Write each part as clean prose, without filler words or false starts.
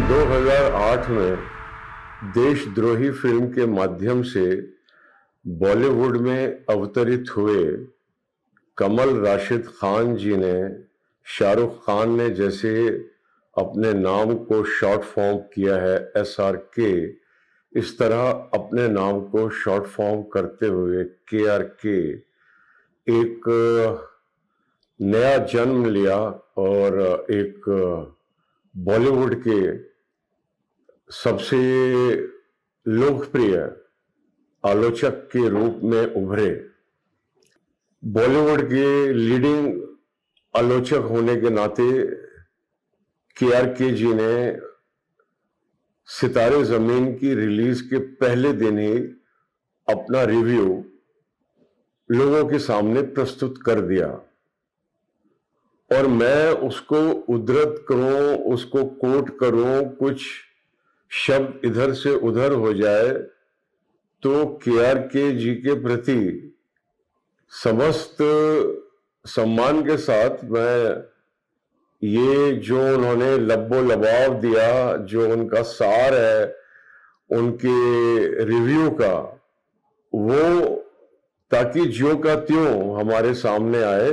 2008 में देशद्रोही फिल्म के माध्यम से बॉलीवुड में अवतरित हुए कमल राशिद खान जी ने शाहरुख खान ने जैसे अपने नाम को शॉर्ट फॉर्म किया है SRK, इस तरह अपने नाम को शॉर्ट फॉर्म करते हुए KRK एक नया जन्म लिया और एक बॉलीवुड के सबसे लोकप्रिय आलोचक के रूप में उभरे। बॉलीवुड के लीडिंग आलोचक होने के नाते KRK जी ने सितारे जमीन की रिलीज के पहले दिन ही अपना रिव्यू लोगों के सामने प्रस्तुत कर दिया और मैं उसको उद्धृत करूं, उसको कोट करूं, कुछ शब्द इधर से उधर हो जाए तो KRK जी के प्रति समस्त सम्मान के साथ मैं ये जो उन्होंने लब्बो लबाव दिया, जो उनका सार है उनके रिव्यू का, वो ताकि ज्यों का त्यों हमारे सामने आए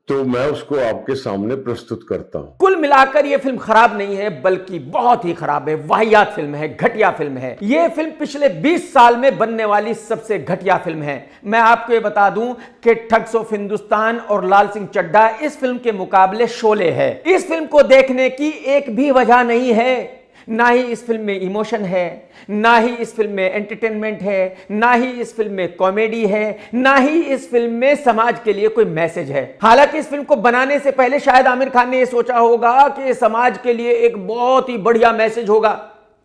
तो मैं उसको आपके सामने प्रस्तुत करता हूं। कुल मिलाकर यह फिल्म खराब नहीं है बल्कि बहुत ही खराब है, वाहियात फिल्म है, घटिया फिल्म है। यह फिल्म पिछले 20 साल में बनने वाली सबसे घटिया फिल्म है। मैं आपको यह बता दूं कि ठग्स ऑफ हिंदुस्तान और लाल सिंह चड्ढा इस फिल्म के मुकाबले शोले है। इस फिल्म को देखने की एक भी वजह नहीं है। ना ही इस फिल्म में इमोशन है, ना ही इस फिल्म में एंटरटेनमेंट है, ना ही इस फिल्म में कॉमेडी है, ना ही इस फिल्म में समाज के लिए कोई मैसेज है। हालांकि इस फिल्म को बनाने से पहले शायद आमिर खान ने यह सोचा होगा कि समाज के लिए एक बहुत ही बढ़िया मैसेज होगा,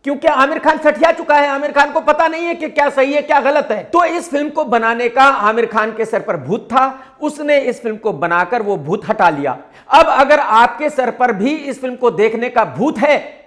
क्योंकि आमिर खान सठिया चुका है। आमिर खान को पता नहीं है कि क्या सही है क्या गलत है। तो इस फिल्म को बनाने का आमिर खान के सर पर भूत था, उसने इस फिल्म को बनाकर वो भूत हटा लिया। अब अगर आपके सर पर भी इस फिल्म को देखने का भूत है,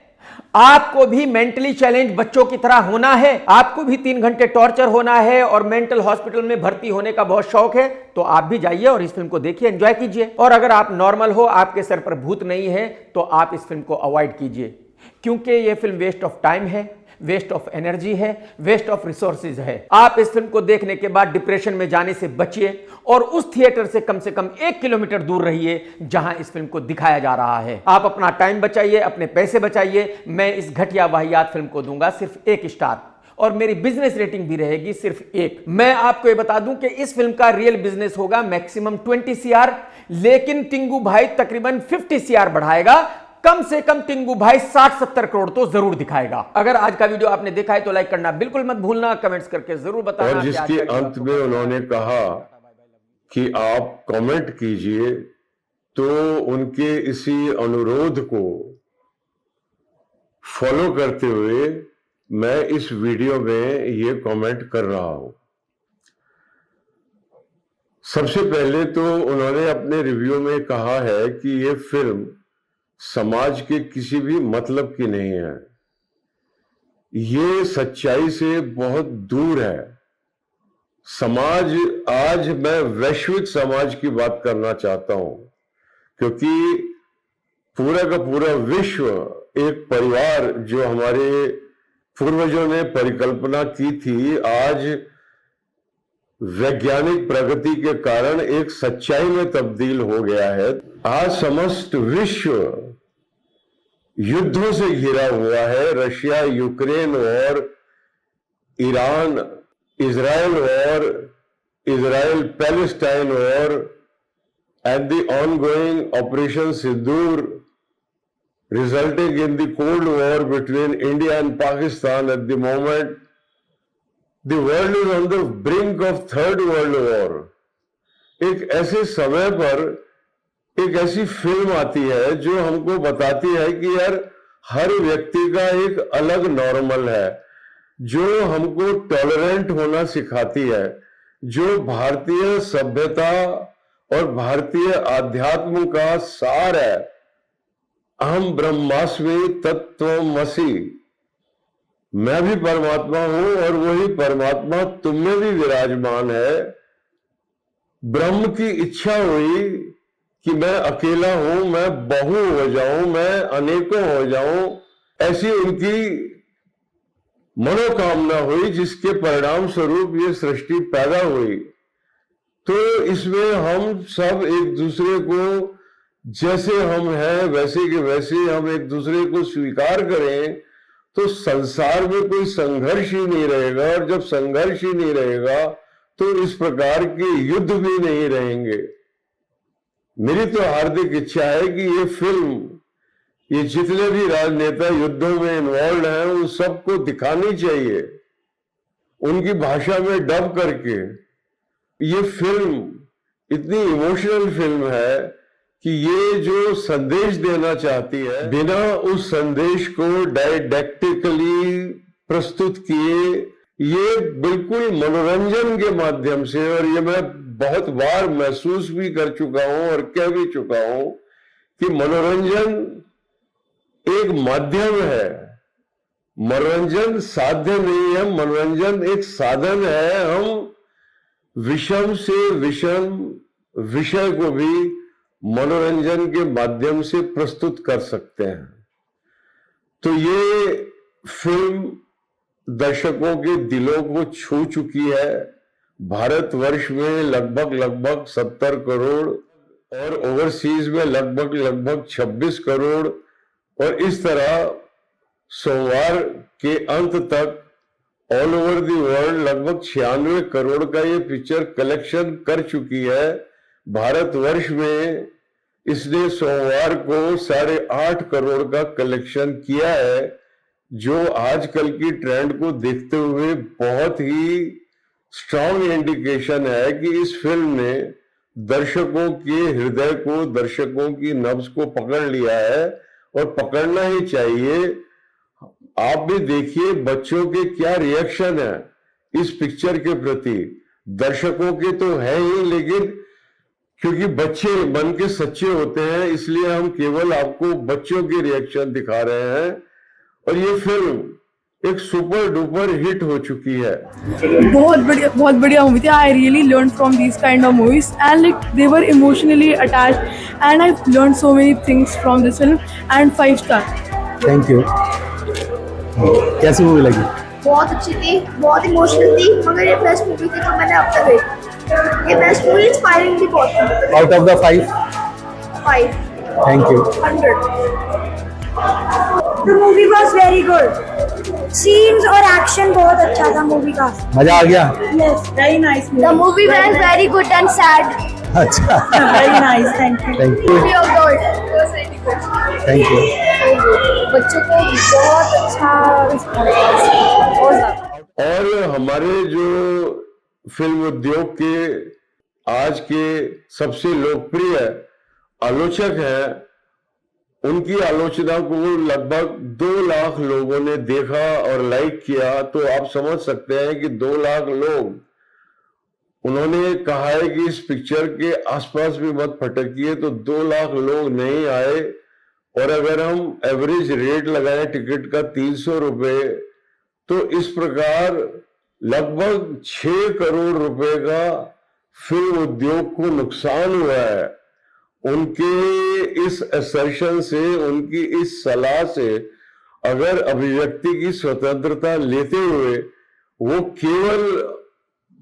आपको भी मेंटली चैलेंज बच्चों की तरह होना है, आपको भी 3 घंटे टॉर्चर होना है और मेंटल हॉस्पिटल में भर्ती होने का बहुत शौक है, तो आप भी जाइए और इस फिल्म को देखिए, एंजॉय कीजिए। और अगर आप नॉर्मल हो, आपके सर पर भूत नहीं है, तो आप इस फिल्म को अवॉइड कीजिए, क्योंकि यह फिल्म वेस्ट ऑफ टाइम है, वेस्ट ऑफ एनर्जी है, वेस्ट ऑफ रिसोर्सेज है। आप इस फिल्म को देखने के बाद डिप्रेशन में जाने से बचिए और उस थिएटर से कम 1 किलोमीटर दूर रहिए जहां इस फिल्म को दिखाया जा रहा है। आप अपना टाइम बचाइए, अपने पैसे बचाइए। मैं इस घटिया वाहियात फिल्म को दूंगा सिर्फ 1 स्टार और मेरी बिजनेस रेटिंग भी रहेगी सिर्फ 1। मैं आपको यह बता दूं कि इस फिल्म का रियल बिजनेस होगा मैक्सिमम 20 CR, लेकिन टिंगू भाई तकरीबन 50 CR बढ़ाएगा। कम से कम टिंगू भाई 60-70 करोड़ तो जरूर दिखाएगा। अगर आज का वीडियो आपने देखा है तो लाइक करना बिल्कुल मत भूलना, कमेंट्स करके जरूर बताना। और जिसके अंत में उन्होंने कहा कि आप कमेंट कीजिए, तो उनके इसी अनुरोध को फॉलो करते हुए मैं इस वीडियो में ये कमेंट कर रहा हूं। सबसे पहले तो उन्होंने अपने रिव्यू में कहा है कि ये फिल्म समाज के किसी भी मतलब की नहीं है, ये सच्चाई से बहुत दूर है। समाज, आज मैं वैश्विक समाज की बात करना चाहता हूं, क्योंकि पूरा का पूरा विश्व एक परिवार जो हमारे पूर्वजों ने परिकल्पना की थी, आज वैज्ञानिक प्रगति के कारण एक सच्चाई में तब्दील हो गया है। आज समस्त विश्व युद्धों से घिरा हुआ है। रशिया यूक्रेन और ईरान इजराइल और इजराइल पैलेस्टाइन और and the ongoing operation Sindoor resulting in the cold war between India and Pakistan. At the moment the world is on the brink of third world war. एक ऐसे समय पर एक ऐसी film आती है जो हमको बताती है कि यार हर व्यक्ति का एक अलग नॉर्मल है, जो हमको टॉलरेंट होना सिखाती है, जो भारतीय सभ्यता और भारतीय आध्यात्म का सार है। अहम ब्रह्मास्मि तत्त्वमसि, मैं भी परमात्मा हूं और वही परमात्मा तुम में भी विराजमान है। ब्रह्म की इच्छा हुई कि मैं अकेला हूं, मैं बहु हो जाऊं, मैं अनेकों हो जाऊं, ऐसी उनकी मनोकामना हुई, जिसके परिणाम स्वरूप ये सृष्टि पैदा हुई। तो इसमें हम सब एक दूसरे को, जैसे हम हैं वैसे के वैसे हम एक दूसरे को स्वीकार करें, तो संसार में कोई संघर्ष ही नहीं रहेगा। और जब संघर्ष ही नहीं रहेगा तो इस प्रकार के युद्ध भी नहीं रहेंगे। मेरी तो हार्दिक इच्छा है कि ये फिल्म, ये जितने भी राजनेता युद्धों में इन्वॉल्व हैं, उन सबको दिखानी चाहिए, उनकी भाषा में डब करके। ये फिल्म इतनी इमोशनल फिल्म है कि ये जो संदेश देना चाहती है, बिना उस संदेश को डायडेक्टिकली प्रस्तुत किए, ये बिल्कुल मनोरंजन के माध्यम से, और ये मैं बहुत बार महसूस भी कर चुका हूं और कह भी चुका हूं कि मनोरंजन एक माध्यम है, मनोरंजन साध्य नहीं है, मनोरंजन एक साधन है। हम विषम से विषम विषय को भी मनोरंजन के माध्यम से प्रस्तुत कर सकते हैं। तो ये फिल्म दर्शकों के दिलों को छू चुकी है। भारतवर्ष में लगभग 70 करोड़ और ओवरसीज में लगभग 26 करोड़, और इस तरह सोमवार के अंत तक ऑल ओवर दी वर्ल्ड लगभग 96 करोड़ का ये पिक्चर कलेक्शन कर चुकी है। भारतवर्ष में इसने सोमवार को 8.5 करोड़ का कलेक्शन किया है, जो आजकल की ट्रेंड को देखते हुए बहुत ही स्ट्रॉन्ग इंडिकेशन है कि इस फिल्म ने दर्शकों के हृदय को, दर्शकों की नब्ज को पकड़ लिया है, और पकड़ना ही चाहिए। आप भी देखिए बच्चों के क्या रिएक्शन है इस पिक्चर के प्रति। दर्शकों के तो है ही, लेकिन क्योंकि बच्चे मन के सच्चे होते हैं, इसलिए हम केवल आपको बच्चों के रिएक्शन दिखा रहे हैं। और ये फिल्म एक सुपर डुपर हिट हो चुकी है। बहुत बढ़िया मूवी थी। I really learn from these kind of movies and like they were emotionally attached and I learn so many things from this film and 5 star. Thank you. कैसी movie लगी? बहुत अच्छी थी, बहुत इमोशनल थी, मगर ये बेस्ट मूवी थी जो मैंने अब तक देखी। ये बेस्ट मूवी, इंस्पायरिंग थी बहुत। Out of the 5? 5। Thank you. 100। The movie was very good. Scenes और एक्शन बहुत अच्छा था मूवी का। मजा आ गया? Yes, very nice movie. The movie was very good and sad. अच्छा। Very nice, thank you. Thank you. Movie of God was very good. Thank you. बच्चों को बहुत अच्छा रिस्पॉन्स, बहुत ज्यादा। और हमारे जो फिल्म उद्योग के आज के सबसे लोकप्रिय आलोचक हैं, उनकी आलोचना को लगभग 2 लाख लोगों ने देखा और लाइक किया। तो आप समझ सकते हैं कि 2 लाख लोग, उन्होंने कहा है कि इस पिक्चर के आसपास भी मत भटकिए, तो 2 लाख लोग नहीं आए। और अगर हम एवरेज रेट लगाएं टिकट का 300 रुपए, तो इस प्रकार लगभग 6 करोड़ रुपए का फिल्म उद्योग को नुकसान हुआ है। उनके इस असर्शन से, उनकी इस सलाह से, अगर अभिव्यक्ति की स्वतंत्रता लेते हुए वो केवल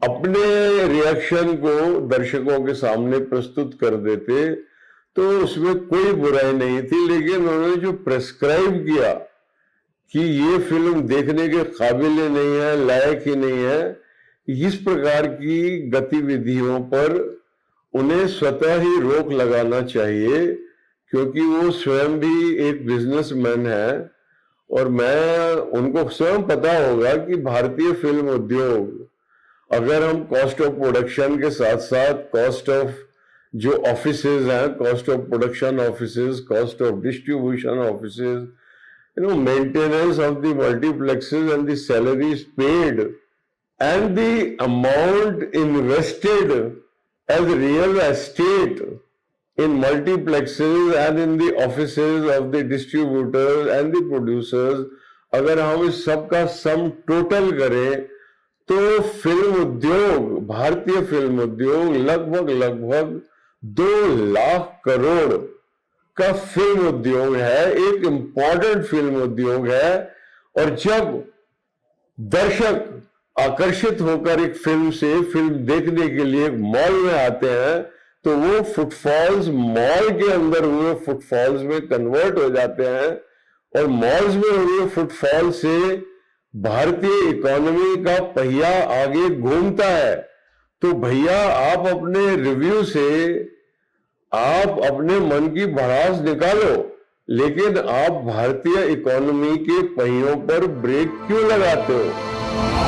अपने रिएक्शन को दर्शकों के सामने प्रस्तुत कर देते, तो उसमें कोई बुराई नहीं थी। लेकिन उन्होंने जो प्रेस्क्राइब किया कि ये फिल्म देखने के काबिल नहीं है, लायक ही नहीं है, इस प्रकार की गतिविधियों पर उन्हें स्वतः ही रोक लगाना चाहिए, क्योंकि वो स्वयं भी एक बिजनेसमैन है। और मैं, उनको स्वयं पता होगा कि भारतीय फिल्म उद्योग, अगर हम कॉस्ट ऑफ प्रोडक्शन के साथ साथ कॉस्ट ऑफ जो ऑफिसेज हैं, cost of production offices, cost of distribution offices, maintenance of the multiplexes and the salaries paid and the amount invested as real estate in multiplexes and in the offices of the distributors and the producers, अगर हम इस सब का sum total करें, तो film उद्योग, भारतीय film उद्योग लगभग 2 लाख करोड़ का फिल्म उद्योग है, एक इंपॉर्टेंट फिल्म उद्योग है। और जब दर्शक आकर्षित होकर एक फिल्म से फिल्म देखने के लिए मॉल में आते हैं तो वो फुटफॉल्स मॉल के अंदर हुए फुटफॉल्स में कन्वर्ट हो जाते हैं और मॉल्स में हुए फुटफॉल से भारतीय इकोनॉमी का पहिया आगे घूमता है। तो भैया आप अपने रिव्यू से आप अपने मन की भड़ास निकालो, लेकिन आप भारतीय इकोनॉमी के पहियों पर ब्रेक क्यों लगाते हो?